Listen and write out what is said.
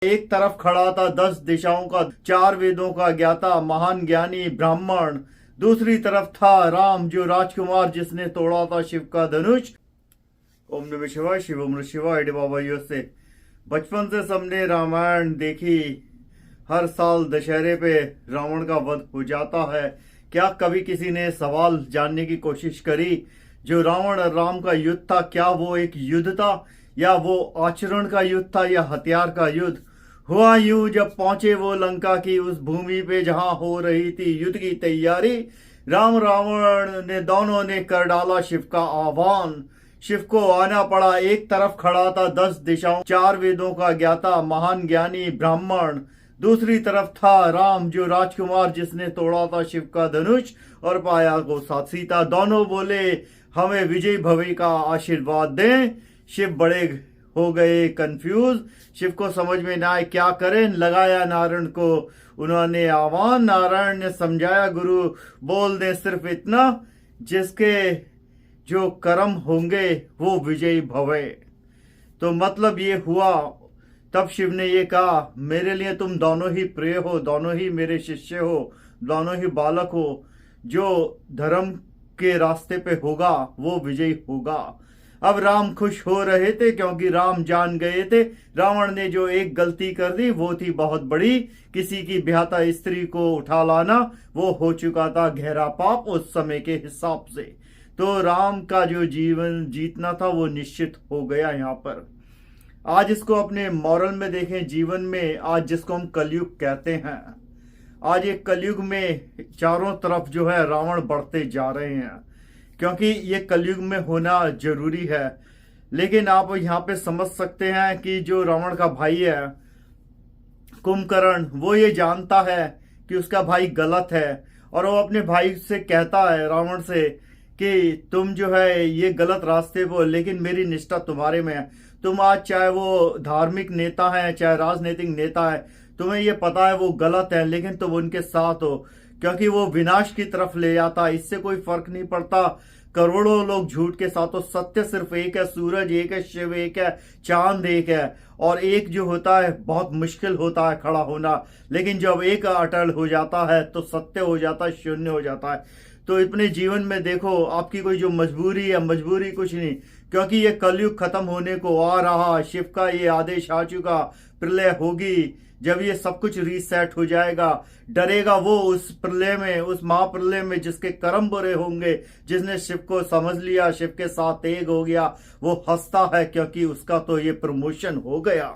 एक तरफ खड़ा था 10 दिशाओं का, 4 वेदों का ज्ञाता महान ज्ञानी ब्राह्मण। दूसरी तरफ था राम जो राजकुमार जिसने तोड़ा था शिव का धनुष। ओम नमः शिवाय। शिव नमः शिवाय। बाबा से बचपन से सबने रामायण देखी। हर साल दशहरे पे रावण का वध हो जाता है। क्या कभी किसी ने सवाल जानने की कोशिश करी, जो रावण और राम का युद्ध था, क्या वो एक युद्ध था या वो आचरण का युद्ध था या हथियार का युद्ध? हुआ यूं, जब पहुंचे वो लंका की उस भूमि पे जहां हो रही थी युद्ध की तैयारी, राम रावण ने दोनों ने कर डाला शिव का आह्वान। शिव को आना पड़ा। एक तरफ खड़ा था 10 दिशाओं, 4 वेदों का ज्ञाता महान ज्ञानी ब्राह्मण। दूसरी तरफ था राम जो राजकुमार जिसने तोड़ा था शिव का धनुष और पाया को साथ सीता। दोनों बोले हमें विजय भवे का आशीर्वाद दें। शिव बड़े हो गए कंफ्यूज। शिव को समझ में ना आए क्या करें। लगाया नारायण को उन्होंने आह्वान। नारायण ने समझाया गुरु बोल दे सिर्फ इतना, जिसके जो कर्म होंगे वो विजयी भवे। तो मतलब ये हुआ। तब शिव ने ये कहा मेरे लिए तुम दोनों ही प्रिय हो, दोनों ही मेरे शिष्य हो, दोनों ही बालक हो। जो धर्म के रास्ते पे होगा वो विजयी होगा। अब राम खुश हो रहे थे क्योंकि राम जान गए थे रावण ने जो एक गलती कर दी वो थी बहुत बड़ी। किसी की ब्याहता स्त्री को उठा लाना वो हो चुका था गहरा पाप उस समय के हिसाब से। तो राम का जो जीवन जीतना था वो निश्चित हो गया। यहाँ पर आज इसको अपने मॉरल में देखें, जीवन में आज जिसको हम कलयुग कहते हैं, आज एक कलयुग में चारों तरफ जो है रावण बढ़ते जा रहे हैं, क्योंकि ये कलयुग में होना जरूरी है। लेकिन आप यहाँ पे समझ सकते हैं कि जो रावण का भाई है कुंभकर्ण, वो ये जानता है कि उसका भाई गलत है और वो अपने भाई से कहता है रावण से कि तुम जो है ये गलत रास्ते पर, लेकिन मेरी निष्ठा तुम्हारे में है। तुम आज चाहे वो धार्मिक नेता है चाहे राजनीतिक नेता है, तुम्हें ये पता है वो गलत है, लेकिन तुम उनके साथ हो क्योंकि वो विनाश की तरफ ले जाता है। इससे कोई फर्क नहीं पड़ता करोड़ों लोग झूठ के साथ हो, सत्य सिर्फ एक है। सूरज एक है, शिव एक है, चांद एक है। और एक जो होता है बहुत मुश्किल होता है खड़ा होना, लेकिन जब एक अटल हो जाता है तो सत्य हो जाता है, शून्य हो जाता है। तो अपने जीवन में देखो आपकी कोई जो मजबूरी है, मजबूरी कुछ नहीं, क्योंकि ये कलयुग खत्म होने को आ रहा। शिव का ये आदेश आ चुका, प्रलय होगी। जब ये सब कुछ रीसेट हो जाएगा, डरेगा वो उस प्रलय में, उस महाप्रलय में जिसके कर्म बुरे होंगे। जिसने शिव को समझ लिया, शिव के साथ एक हो गया, वो हंसता है क्योंकि उसका तो ये प्रमोशन हो गया।